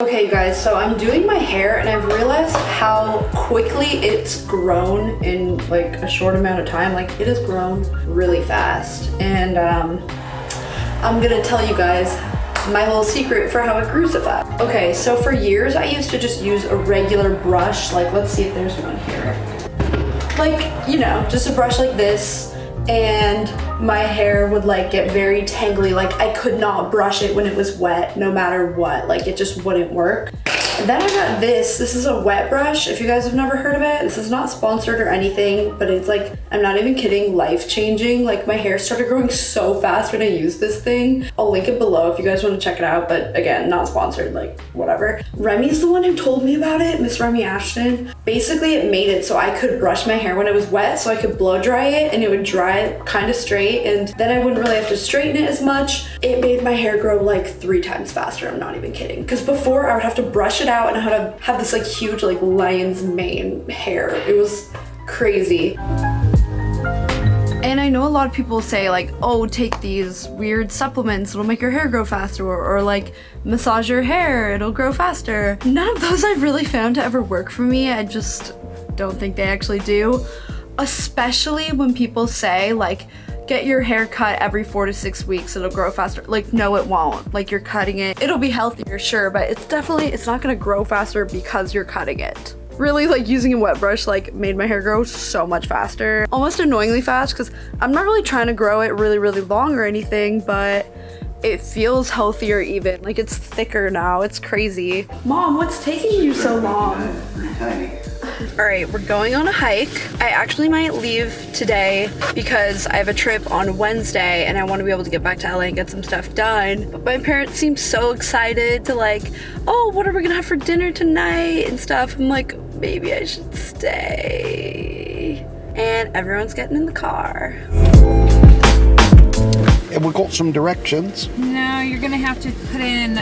Okay guys, so I'm doing my hair and I've realized how quickly it's grown in like a short amount of time. Like it has grown really fast. And I'm gonna tell you guys my little secret for how it grew so fast. Okay, so for years I used to just use a regular brush. Like, let's see if there's one here. Like, you know, just a brush like this, and my hair would like get very tangly. Like I could not brush it when it was wet, no matter what. Like it just wouldn't work. And then I got this. This is a wet brush. If you guys have never heard of it, this is not sponsored or anything, but it's like, I'm not even kidding, life-changing. Like my hair started growing so fast when I used this thing. I'll link it below if you guys want to check it out, but again, not sponsored, like whatever. Remy's the one who told me about it, Miss Remy Ashton. Basically it made it so I could brush my hair when it was wet, so I could blow dry it and it would dry kind of straight, and then I wouldn't really have to straighten it as much. It made my hair grow like 3 times faster, I'm not even kidding. Because before I would have to brush it out and I had to have this like huge like lion's mane hair. It was crazy. And I know a lot of people say like, oh, take these weird supplements, it'll make your hair grow faster, or like massage your hair, it'll grow faster. None of those I've really found to ever work for me. I just don't think they actually do. Especially when people say like, get your hair cut every 4 to 6 weeks, it'll grow faster. Like, no, it won't. Like, you're cutting it, it'll be healthier, sure, but it's not gonna grow faster because you're cutting it. Really, like using a wet brush like made my hair grow so much faster, almost annoyingly fast, because I'm not really trying to grow it really long or anything, but it feels healthier even. Like it's thicker now, it's crazy. Mom, what's taking you so long? All right, we're going on a hike. I actually might leave today because I have a trip on Wednesday and I want to be able to get back to LA and get some stuff done. But my parents seem so excited to like, oh, what are we gonna have for dinner tonight and stuff. I'm like, maybe I should stay. And everyone's getting in the car. And we got some directions. No, you're gonna have to put in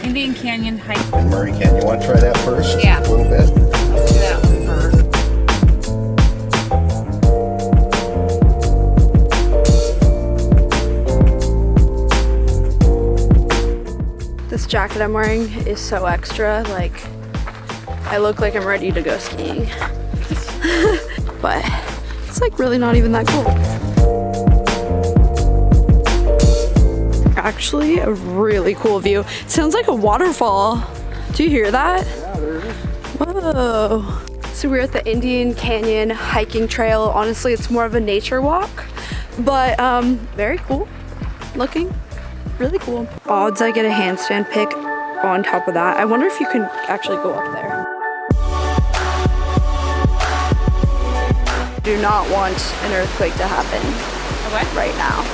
Indian Canyon hike. And Murray Canyon, you want to try that first? Yeah. A little bit. Let's do that one first. This jacket I'm wearing is so extra, like I look like I'm ready to go skiing. But it's like really not even that cool. Actually a really cool view. Sounds like a waterfall. Do you hear that? Yeah, there it is. Whoa. So we're at the Indian Canyon hiking trail. Honestly, it's more of a nature walk, but very cool looking, really cool. Odds I get a handstand pic on top of that. I wonder if you can actually go up there. Do not want an earthquake to happen right now.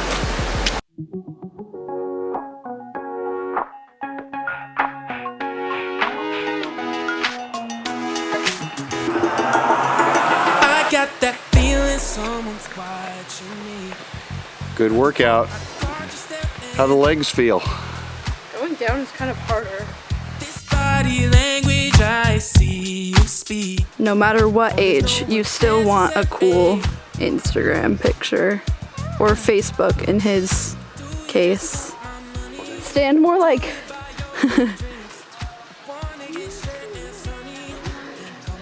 Got that feeling someone's watching me. Good workout. How the legs feel? Going down is kind of harder. This body language I see you speak. No matter what age, you still want a cool Instagram picture, or Facebook in his case. Stand more like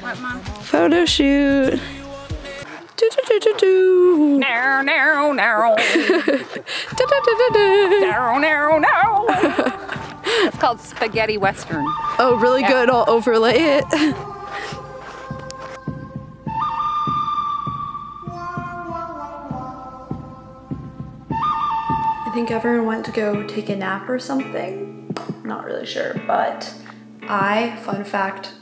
What, Mom? photo shoot. Do, do, do, do, do. No, no, no. Do, do, do, do, do. No, no, no. It's called spaghetti western. Oh, really good. I'll overlay it. I think everyone went to go take a nap or something. Not really sure, but fun fact,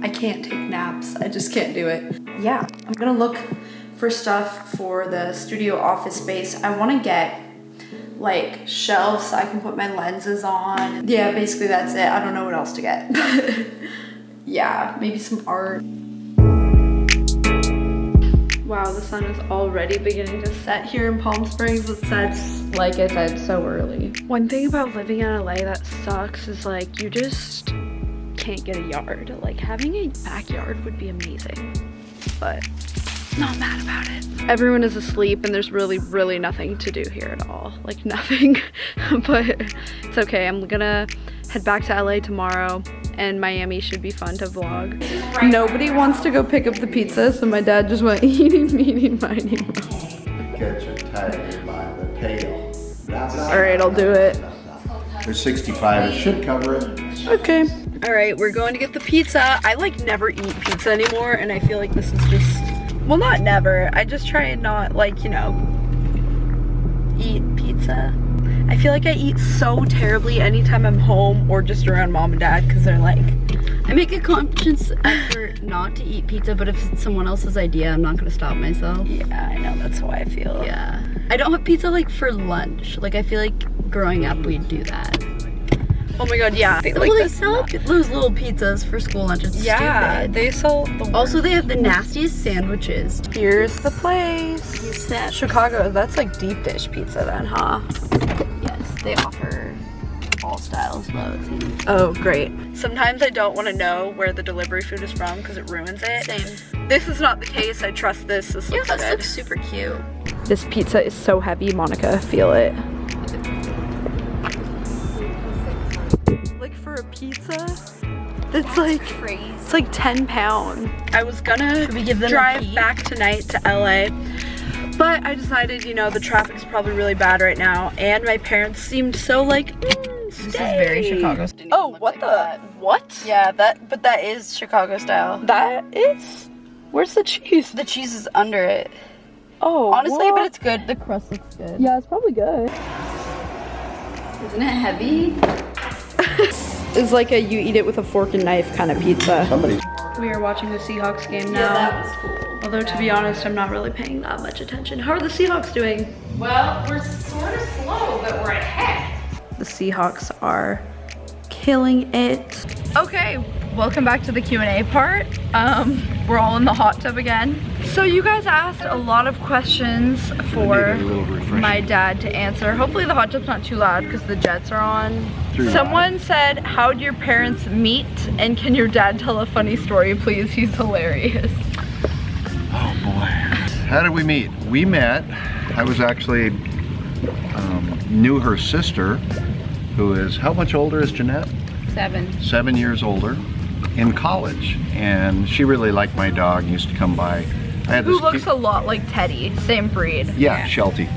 I can't take naps. I just can't do it. Yeah, I'm gonna look for stuff for the studio office space. I wanna get like shelves so I can put my lenses on. Yeah, basically that's it. I don't know what else to get. Yeah, maybe some art. Wow, the sun is already beginning to set here in Palm Springs. It sets, like I said, so early. One thing about living in LA that sucks is like you just can't get a yard. Like having a backyard would be amazing, but not mad about it. Everyone is asleep and there's really nothing to do here at all. Like nothing, but it's okay. I'm gonna head back to LA tomorrow and Miami should be fun to vlog. Nobody wants to go pick up the pizza, so my dad just went eating, meaning, minding. Catch a tiger by the tail. All right, I'll do it. There's 65, it should cover it. Okay. All right, we're going to get the pizza. I like never eat pizza anymore and I feel like this is just, well, not never. I just try and not like, you know, eat pizza. I feel like I eat so terribly anytime I'm home or just around mom and dad because they're like, I make a conscious effort not to eat pizza, but if it's someone else's idea, I'm not gonna stop myself. yeah, I know, that's why I feel. Yeah. I don't have pizza like for lunch. Like I feel like growing up we'd do that. Oh my god, yeah. Well, they sell those little pizzas for school lunch. It's stupid. They sell the worst. Also, they have the nastiest sandwiches. Here's the place. You said. Chicago, that's like deep dish pizza then, huh? Yes, they offer all styles loads. Oh, great. Sometimes I don't want to know where the delivery food is from because it ruins it. Same. This is not the case. I trust this. This looks This good. looks super cute. This pizza is so heavy, Monica. Feel it. Like for a pizza, that's like Crazy. it's like 10 pounds. I was gonna Should we give them a drive peek? back tonight to LA, but I decided, you know, the traffic's probably really bad right now, and my parents seemed so like, This is very Chicago. Oh, what the? What? Yeah, but that is Chicago style. That is? Where's the cheese? The cheese is under it. Oh, Honestly, what? but it's good. The crust looks good. Yeah, it's probably good. Isn't it heavy? It's like a you eat it with a fork and knife kind of pizza. Somebody's We are watching the Seahawks game now. that was cool. Although to be honest, I'm not really paying that much attention. How are the Seahawks doing? Well, we're sort of slow, but we're ahead. The Seahawks are killing it. Okay, welcome back to the Q&A part. We're all in the hot tub again. So you guys asked a lot of questions for my dad to answer. Hopefully the hot tub's not too loud because the jets are on. Someone said, how'd your parents meet? And can your dad tell a funny story, please? He's hilarious. Oh boy. How did we meet? We met, I was actually, knew her sister, who is, how much older is Jeanette? 7. 7 years older, in college. And she really liked my dog, used to come by. I had Who this looks a lot like Teddy, same breed. Yeah, Shelby.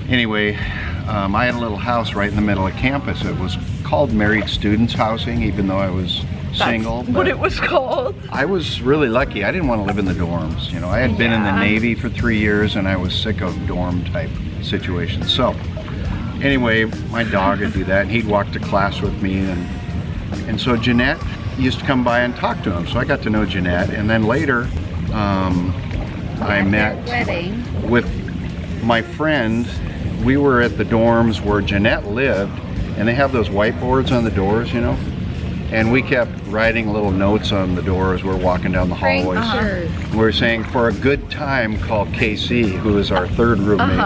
Anyway, I had a little house right in the middle of campus. It was called Married Students Housing, even though I was single. That's what it was called. I was really lucky. I didn't want to live in the dorms. You know, I had been in the Navy for 3 years and I was sick of dorm type situations. So anyway, my dog would do that and he'd walk to class with me. And so Jeanette used to come by and talk to him. So I got to know Jeanette. And then later, I met with my friend. We were at the dorms where Jeanette lived, and they have those whiteboards on the doors, you know? And we kept writing little notes on the doors. We're walking down the hallways. We're saying, for a good time, call KC, who is our third roommate.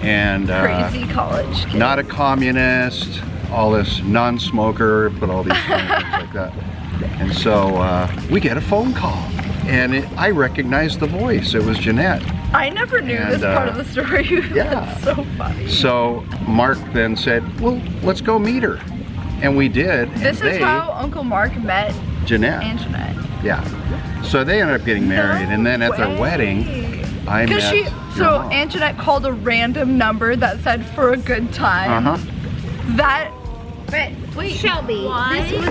And Crazy college kid. not a communist, all this non-smoker, but all these kind of things like that. And so we get a phone call, and I recognized the voice. It was Jeanette. I never knew this part of the story. Yeah. That's so funny. So Mark then said, well, let's go meet her. And we did. This is how Uncle Mark met Jeanette. and Jeanette. Yeah. So they ended up getting married. And then at their wedding, I met your mom. Aunt Jeanette called a random number that said for a good time. That, But wait, Shelby, this was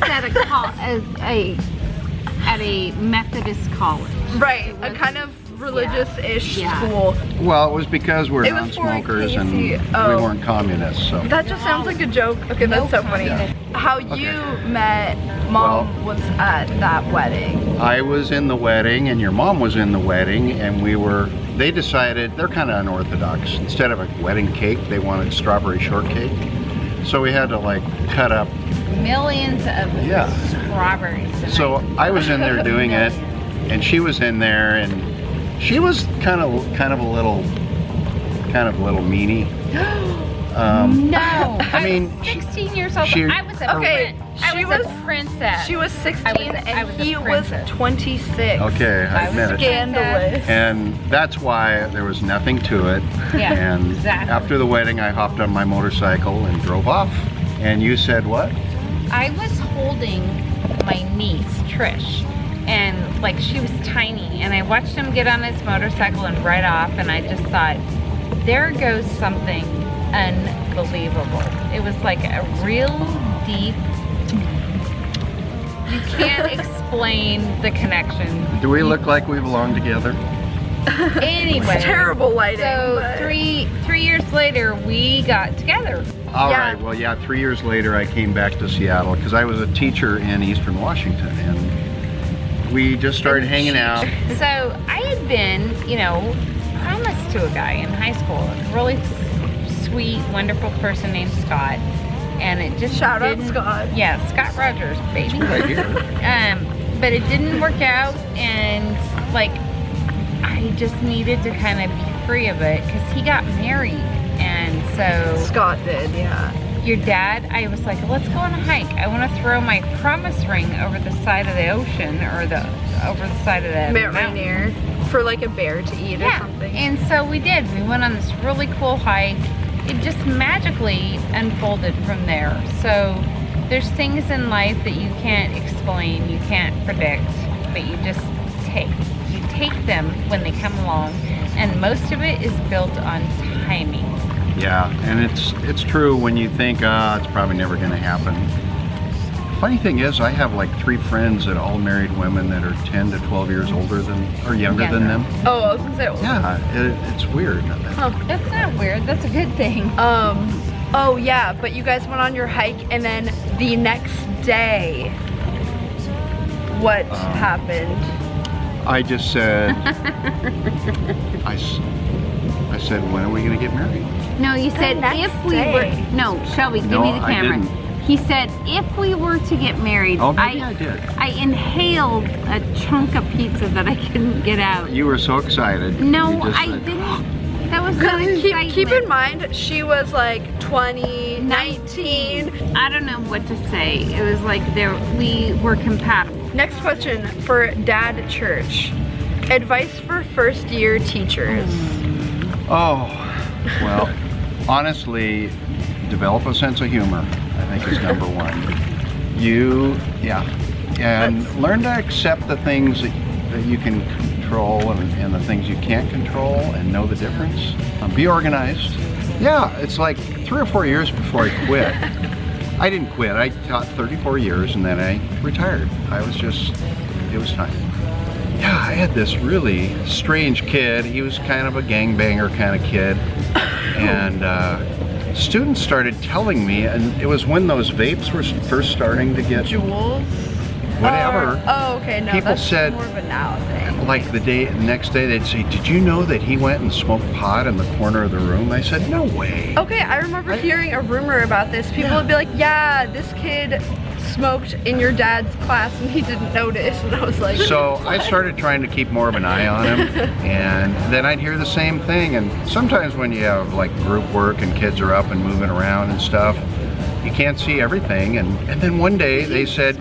at a Methodist college. right, a kind of religious-ish Yeah. school. Well, it was because we're It was for non-smokers and Casey. we Oh. weren't communists. So That just sounds like a joke. Okay, that's so funny. Yeah. How you met Mom was at that wedding. I was in the wedding and your mom was in the wedding, and they decided, they're kind of unorthodox. Instead of a wedding cake, they wanted strawberry shortcake. So we had to like cut up. Millions of strawberries. So I was in there doing it, and she was in there, and she was kind of a little meanie. No, I mean, 16 years old. she- I was a Okay, I was a princess. She was 16 I was and a he was princess. 26. Okay, I admit it. Scandalous. And that's why there was nothing to it. Yeah, And exactly. after the wedding, I hopped on my motorcycle and drove off. And you said what? I was holding my niece, Trish, and like she was tiny, and I watched him get on his motorcycle and ride off, and I just thought, there goes something unbelievable. It was like a real deep, you can't explain the connection. Do we look like we belong together? Anyway, Terrible lighting. so but- three years later, we got together. All Yeah. right, well, yeah, 3 years later, I came back to Seattle because I was a teacher in Eastern Washington, and we just started hanging out. So I had been, you know, promised to a guy in high school, a really sweet, wonderful person named Scott, and it just Shout out didn't, Scott. Yeah, Scott Rogers, baby. Right here. But it didn't work out, and like I just needed to kind of be free of it because he got married, and so Scott did, yeah. your dad, I was like, let's go on a hike. I want to throw my promise ring over the side of the ocean or over the side of the Mount mountain. Rainier for like a bear to eat or Yeah, something. and so we did. We went on this really cool hike. It just magically unfolded from there. So there's things in life that you can't explain, you can't predict, but you just take. You take them when they come along, and most of it is built on timing. Yeah, and it's true when you think, it's probably never going to happen. Funny thing is, I have like 3 friends that all married women that are 10 to 12 years older than, or younger than them. Oh, I was gonna say. Yeah, it's weird. That's not weird, that's a good thing. Oh yeah, but you guys went on your hike and then the next day, what happened? I just said, I said, when are we going to get married? No, you said next if we day. were, no, Shelby, give No, me the I camera. didn't. He said if we were to get married, Oh, maybe I did. I inhaled a chunk of pizza that I couldn't get out. You were so excited. No, You just I said, didn't. That was so excitement. Keep in mind, she was like 20, 19. I don't know what to say. It was like we were compatible. Next question for Dad Church. Advice for first year teachers. Oh, well, honestly, develop a sense of humor, I think is number one. And learn to accept the things that you can control and the things you can't control, and know the difference. Be organized. Yeah, it's like 3 or 4 years before I quit. I didn't quit. I taught 34 years and then I retired. It was time. Yeah, I had this really strange kid. He was kind of a gangbanger kind of kid. And students started telling me, and it was when those vapes were first starting to get Jules? whatever. Oh, okay, no, People that's said, more of a now thing. like the next day they'd say, did you know that he went and smoked pot in the corner of the room? I said, no way. Okay, I remember hearing a rumor about this. People would be like, yeah, this kid smoked in your dad's class and he didn't notice. And I was like, So I started trying to keep more of an eye on him, and then I'd hear the same thing. And sometimes when you have like group work and kids are up and moving around and stuff, you can't see everything. And then one day they said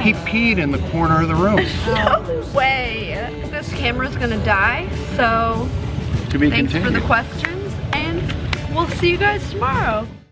he peed in the corner of the room. no way. This camera's gonna die. So To be thanks for continued. the questions, and we'll see you guys tomorrow.